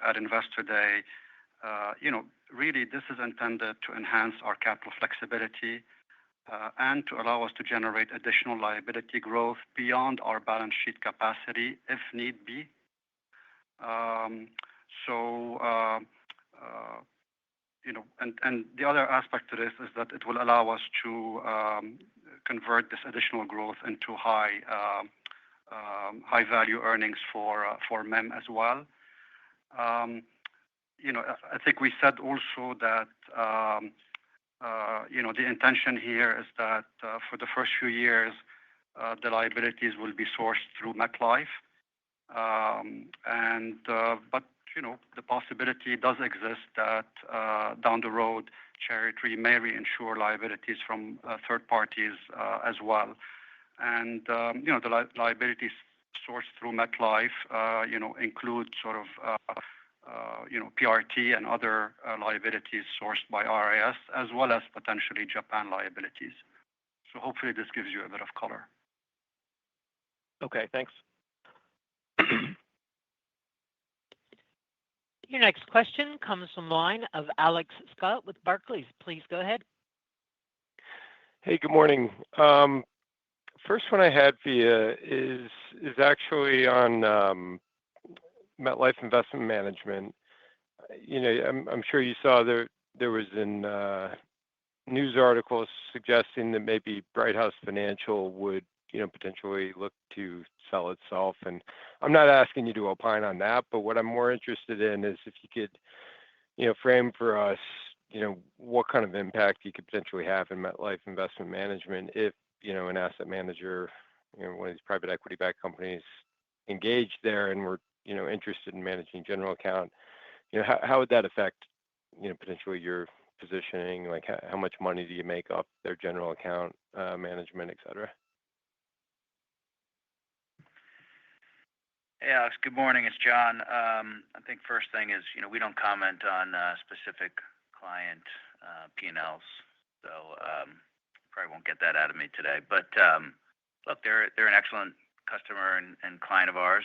at Investor Day, really this is intended to enhance our capital flexibility and to allow us to generate additional liability growth beyond our balance sheet capacity if need be. And the other aspect to this is that it will allow us to convert this additional growth into high value earnings for MEM as well. I think we said also that the intention here is that for the first few years the liabilities will be sourced through MetLife, but the possibility does exist that down the road, Chariot Re may reinsure liabilities from third parties as well. And the liabilities sourced through MetLife, include sort of PRT and other liabilities sourced by RIS, as well as potentially Japan liabilities. So hopefully this gives you a bit of color. Okay, thanks. Your next question comes from the line of Alex Scott with Barclays. Please go ahead. Hey, good morning. First one I had for you is actually on MetLife Investment Management. I'm sure you saw there was a news article suggesting that maybe Brighthouse Financial would potentially look to sell itself. And I'm not asking you to opine on that, but what I'm more interested in is if you could, frame for us, what kind of impact you could potentially have in MetLife Investment Management if, an asset manager, one of these private equity-backed companies, engaged there and were interested in managing general account, how would that affect potentially your positioning? Like how much money do you make off their general account management, et cetera? Hey, Alex, good morning. It's John. I think first thing is, we don't comment on specific client P&Ls, so probably won't get that out of me today. But look, they're an excellent customer and client of ours.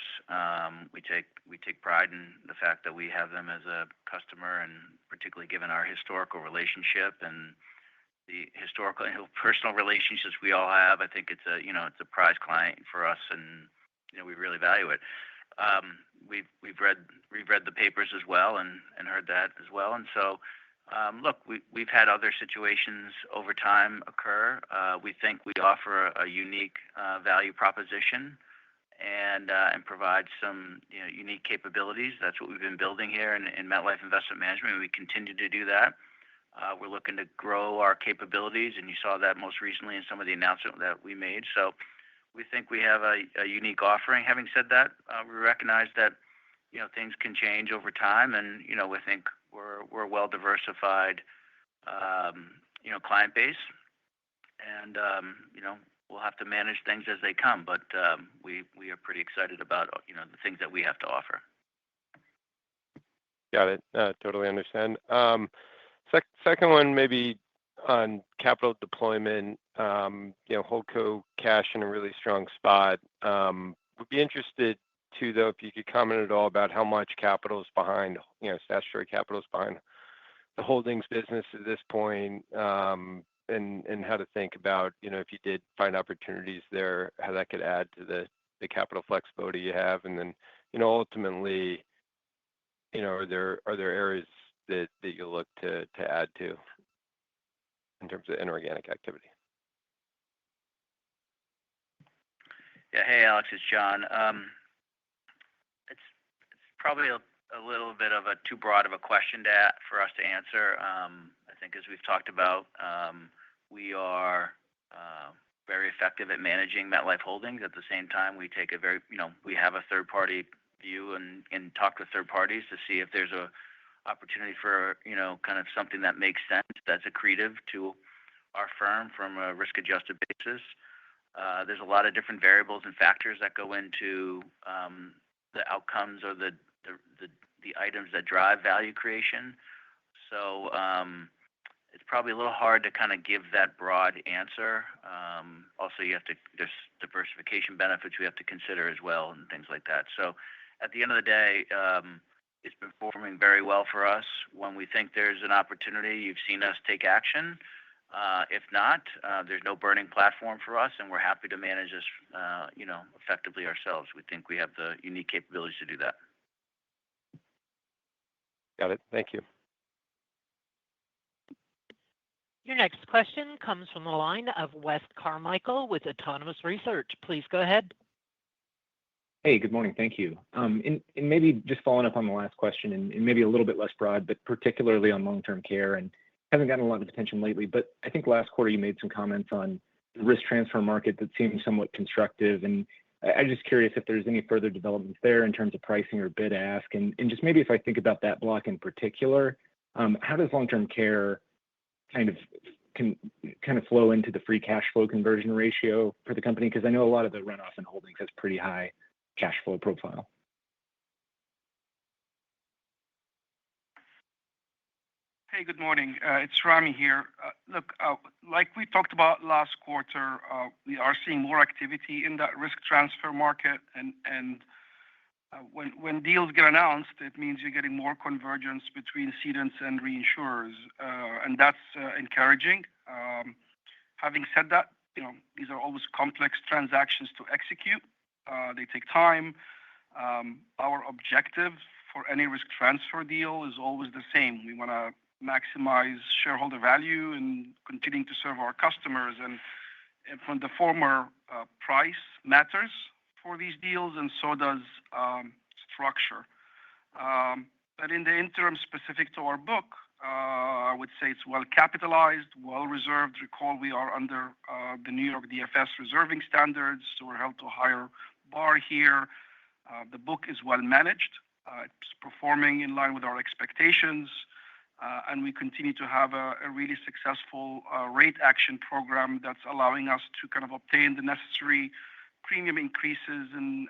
We take pride in the fact that we have them as a customer, and particularly given our historical relationship and the historical and personal relationships we all have, I think it's a prized client for us, and we really value it. We've read the papers as well and heard that as well, and so look, we've had other situations over time occur. We think we offer a unique value proposition and provide some unique capabilities. That's what we've been building here in MetLife Investment Management, and we continue to do that. We're looking to grow our capabilities, and you saw that most recently in some of the announcements that we made. So we think we have a unique offering. Having said that, we recognize that things can change over time, and we think we're a well diversified client base, and we'll have to manage things as they come. But we are pretty excited about the things that we have to offer. Got it. Totally understand. Second one, maybe on capital deployment, Holdco cash in a really strong spot. Would be interested too, though, if you could comment at all about how much capital is behind, statutory capital is behind the holdings business at this point, and how to think about, if you did find opportunities there, how that could add to the capital flexibility you have. And then, ultimately, are there areas that you look to add to in terms of inorganic activity? Yeah. Hey, Alex, it's John. It's probably a little bit of a too broad of a question for us to answer. I think as we've talked about, we are very effective at managing MetLife Holdings. At the same time, we take we have a third party view and talk to third parties to see if there's a opportunity for kind of something that makes sense, that's accretive to our firm from a risk adjusted basis. There's a lot of different variables and factors that go into the outcomes or the items that drive value creation. So it's probably a little hard to kind of give that broad answer. Also, there's diversification benefits we have to consider as well and things like that. So at the end of the day, it's been performing very well for us. When we think there's an opportunity, you've seen us take action. If not, there's no burning platform for us, and we're happy to manage this, effectively ourselves. We think we have the unique capabilities to do that. Got it. Thank you. Your next question comes from the line of Wes Carmichael with Autonomous Research. Please go ahead. Hey, good morning. Thank you. And maybe just following up on the last question and maybe a little bit less broad, but particularly on long-term care, and haven't gotten a lot of attention lately, but I think last quarter you made some comments on the risk transfer market that seemed somewhat constructive. And I'm just curious if there's any further developments there in terms of pricing or bid ask. And just maybe if I think about that block in particular, how does long-term care kind of flow into the free cash flow conversion ratio for the company? Because I know a lot of the runoff and holdings has pretty high cash flow profile. Hey, good morning. It's Rami here. Look, like we talked about last quarter, we are seeing more activity in that risk transfer market, and when deals get announced, it means you're getting more convergence between cedents and reinsurers, and that's encouraging. Having said that, these are always complex transactions to execute. They take time. Our objective for any risk transfer deal is always the same. We want to maximize shareholder value and continuing to serve our customers. And from the former, price matters for these deals, and so does structure. But in the interim, specific to our book, I would say it's well capitalized, well reserved. Recall, we are under the New York DFS reserving standards, so we're held to a higher bar here. The book is well managed. It's performing in line with our expectations, and we continue to have a really successful rate action program that's allowing us to kind of obtain the necessary premium increases and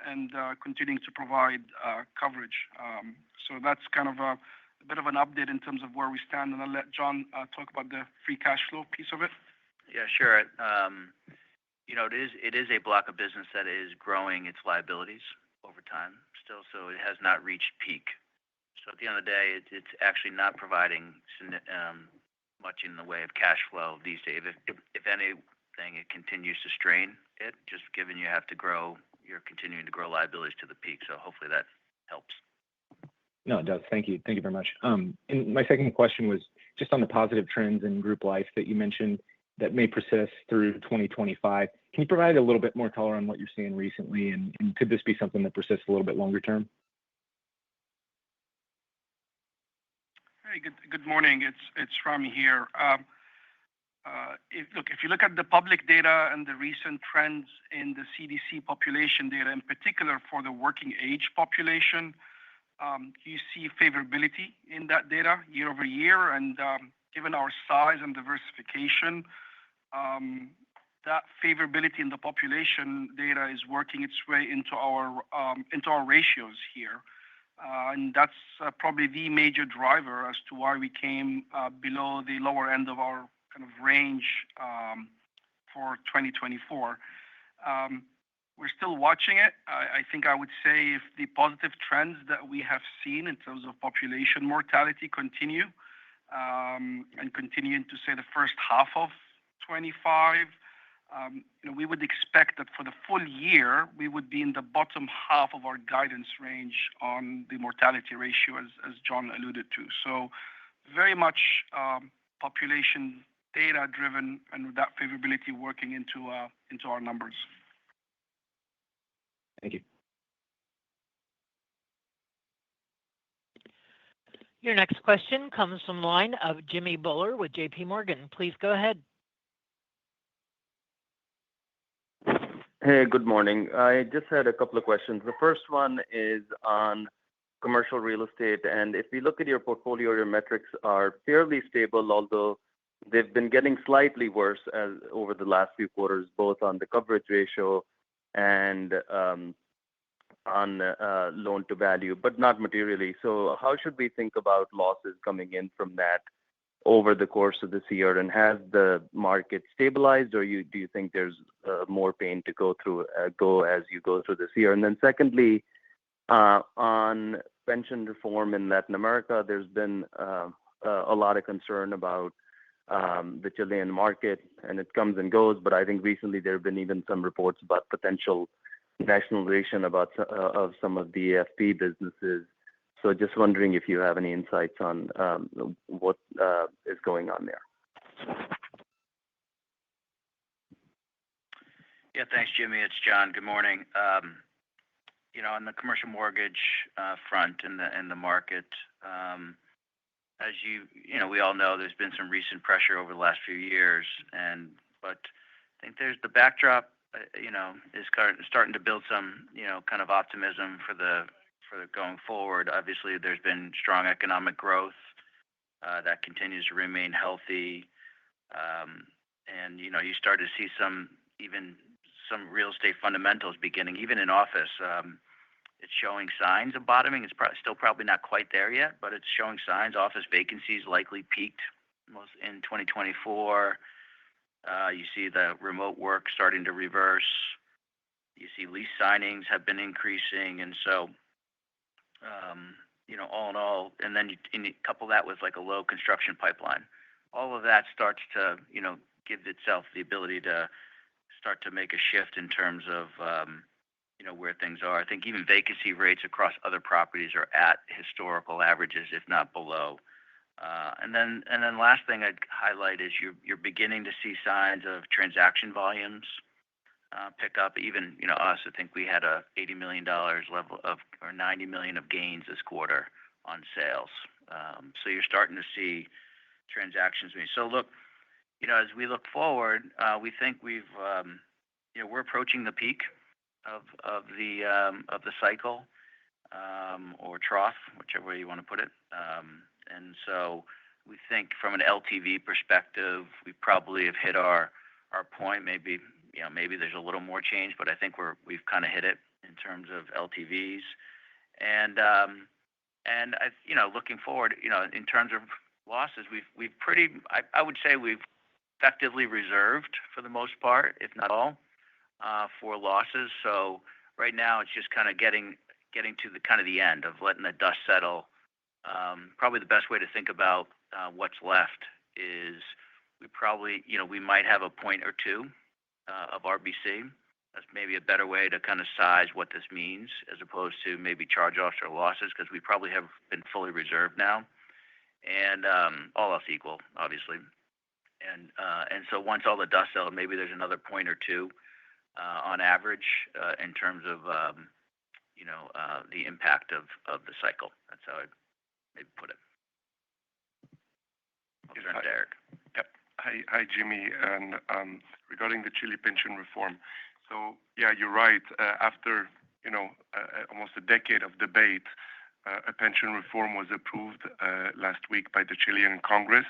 continuing to provide coverage. So that's kind of a bit of an update in terms of where we stand, and I'll let John talk about the free cash flow piece of it. Yeah, sure. It is a block of business that is growing its liabilities over time still, so it has not reached peak. So at the end of the day, it's actually not providing much in the way of cash flow these days. If anything, it continues to strain it, just given you're continuing to grow liabilities to the peak. So hopefully that helps. No, it does. Thank you. Thank you very much. And my second question was just on the positive trends in group life that you mentioned that may persist through 2025. Can you provide a little bit more color on what you're seeing recently, and could this be something that persists a little bit longer term? Hey, good morning. It's Ramy here. If you look at the public data and the recent trends in the CDC population data, in particular for the working age population, you see favorability in that data year over year. And given our size and diversification, that favorability in the population data is working its way into our ratios here. And that's probably the major driver as to why we came below the lower end of our kind of range for 2024. We're still watching it. I think I would say if the positive trends that we have seen in terms of population mortality continue and continue into, say, the first half of 25, we would expect that for the full year, we would be in the bottom half of our guidance range on the mortality ratio, as John alluded to. So very much population data driven, and with that favorability working into our numbers. Thank you. Your next question comes from the line of Jimmy Bhullar with J.P. Morgan. Please go ahead. Hey, good morning. I just had a couple of questions. The first one is on commercial real estate. And if we look at your portfolio, your metrics are fairly stable, although they've been getting slightly worse over the last few quarters, both on the coverage ratio and on loan to value, but not materially. So how should we think about losses coming in from that over the course of this year? And has the market stabilized, or do you think there's more pain to go as you go through this year? And then secondly, on pension reform in Latin America, there's been a lot of concern about the Chilean market, and it comes and goes. But I think recently there have been even some reports about potential nationalization of some of the AFP businesses. So just wondering if you have any insights on what is going on there. Yeah, thanks, Jimmy. It's John. Good morning. On the commercial mortgage front in the market, as we all know, there's been some recent pressure over the last few years, but I think there's the backdrop, is starting to build some, kind of optimism for the going forward. Obviously, there's been strong economic growth that continues to remain healthy, and you start to see some real estate fundamentals beginning, even in office. It's showing signs of bottoming. It's still probably not quite there yet, but it's showing signs. Office vacancies likely peaked most in 2024. You see the remote work starting to reverse. You see lease signings have been increasing, and so all in all, and then you couple that with like a low construction pipeline. All of that starts to give itself the ability to start to make a shift in terms of where things are. I think even vacancy rates across other properties are at historical averages, if not below. And then last thing I'd highlight is you're beginning to see signs of transaction volumes pick up. Even us, I think we had a $80 million level of, or $90 million of gains this quarter on sales. So you're starting to see transactions. So look, as we look forward, we think we're approaching the peak of the cycle, or trough, whichever way you want to put it. And so we think from an LTV perspective, we probably have hit our point. Maybe there's a little more change, but I think we've kind of hit it in terms of LTVs. And looking forward, in terms of losses, I would say we've effectively reserved for the most part, if not all, for losses. So right now it's just kind of getting to the end of letting the dust settle. Probably the best way to think about what's left is we might have a point or two of RBC. That's maybe a better way to kind of size what this means, as opposed to maybe charge-offs or losses, because we probably have been fully reserved now, and all else equal, obviously. And so once all the dust settles, maybe there's another point or two on average in terms of the impact of the cycle. That's how I'd maybe put it. I'll turn to Eric. Yep. Hi, Jimmy. And regarding the Chile pension reform, so yeah, you're right. After almost a decade of debate, a pension reform was approved last week by the Chilean Congress.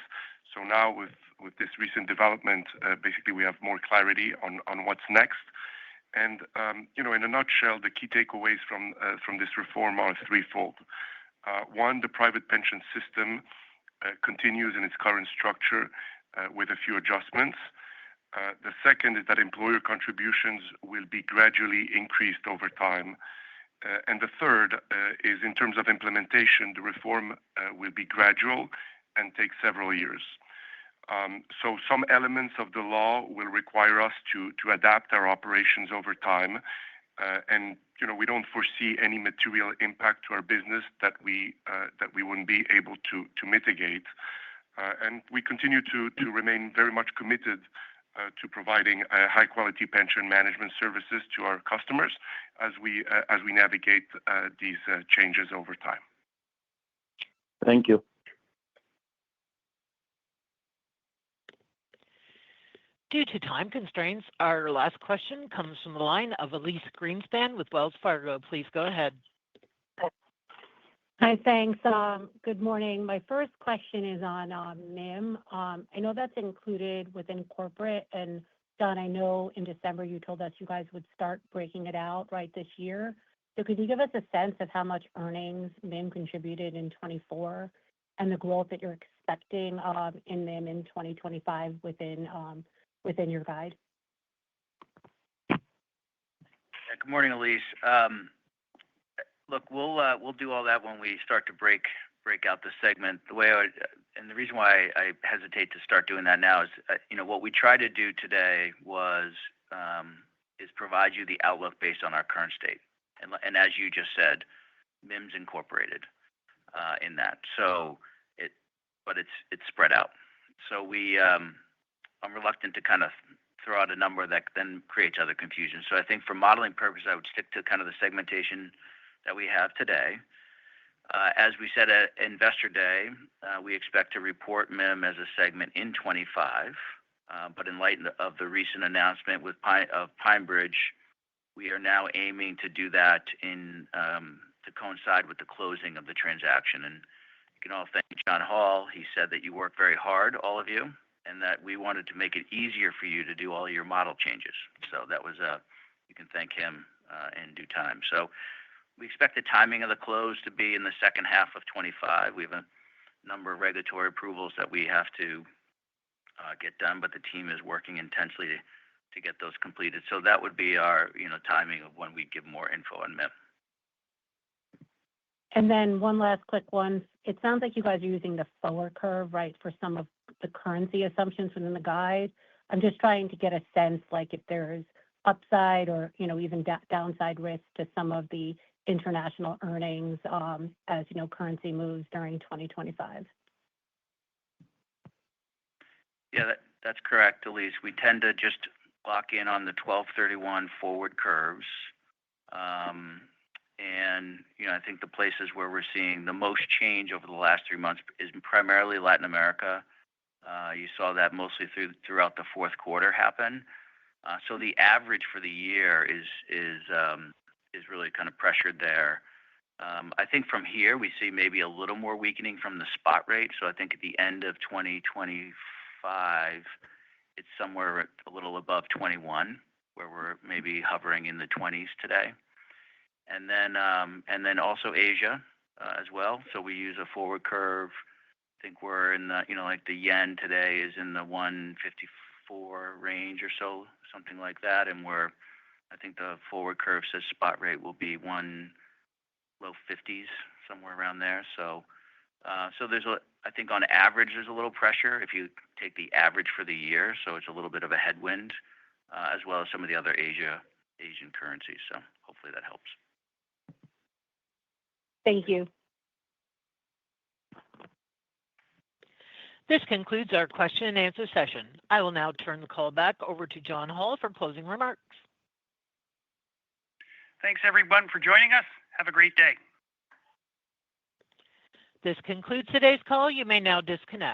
So now with this recent development, basically we have more clarity on what's next. And in a nutshell, the key takeaways from this reform are threefold. One, the private pension system continues in its current structure with a few adjustments. The second is that employer contributions will be gradually increased over time. And the third is, in terms of implementation, the reform will be gradual and take several years. So some elements of the law will require us to adapt our operations over time. And we don't foresee any material impact to our business that we wouldn't be able to mitigate. And we continue to remain very much committed to providing high quality pension management services to our customers as we navigate these changes over time. Thank you. Due to time constraints, our last question comes from the line of Elyse Greenspan with Wells Fargo. Please go ahead. Hi, thanks. Good morning. My first question is on MIM. I know that's included within corporate. And John, I know in December you told us you guys would start breaking it out right this year. So could you give us a sense of how much earnings MIM contributed in 24 and the growth that you're expecting in MIM in 2025 within your guide? Yeah, good morning, Elyse. Look, we'll do all that when we start to break out the segment. And the reason why I hesitate to start doing that now is, what we tried to do today is provide you the outlook based on our current state, and as you just said, MIM's incorporated in that. So but it's spread out. So I'm reluctant to kind of throw out a number that then creates other confusion. So I think for modeling purposes, I would stick to kind of the segmentation that we have today. As we said at Investor Day, we expect to report MIM as a segment in 25. But in light of the recent announcement of PineBridge, we are now aiming to do that to coincide with the closing of the transaction. And you can all thank John Hall. He said that you worked very hard, all of you, and that we wanted to make it easier for you to do all your model changes. So that was you can thank him in due time. So we expect the timing of the close to be in the second half of 25. We have a number of regulatory approvals that we have to get done, but the team is working intensely to get those completed. So that would be our timing of when we give more info on MIM. And then one last quick one. It sounds like you guys are using the forward curve, right, for some of the currency assumptions within the guide. I'm just trying to get a sense, like if there's upside or even downside risk to some of the international earnings as currency moves during 2025. Yeah, that's correct, Elyse. We tend to just lock in on the 12/31 forward curves. And I think the places where we're seeing the most change over the last 3 months is primarily Latin America. You saw that mostly throughout the fourth quarter happen. So the average for the year is really kind of pressured there. I think from here we see maybe a little more weakening from the spot rate. So I think at the end of 2025, it's somewhere a little above 21, where we're maybe hovering in the 20s today. And then also Asia as well. So we use a forward curve. I think we're in the, like the yen today is in the 154 range or so, something like that. And I think the forward curve says spot rate will be low 50s, somewhere around there. So I think on average there's a little pressure if you take the average for the year. So it's a little bit of a headwind, as well as some of the other Asian currencies. So hopefully that helps. Thank you. This concludes our question and answer session. I will now turn the call back over to John Hall for closing remarks. Thanks, everyone, for joining us. Have a great day. This concludes today's call. You may now disconnect.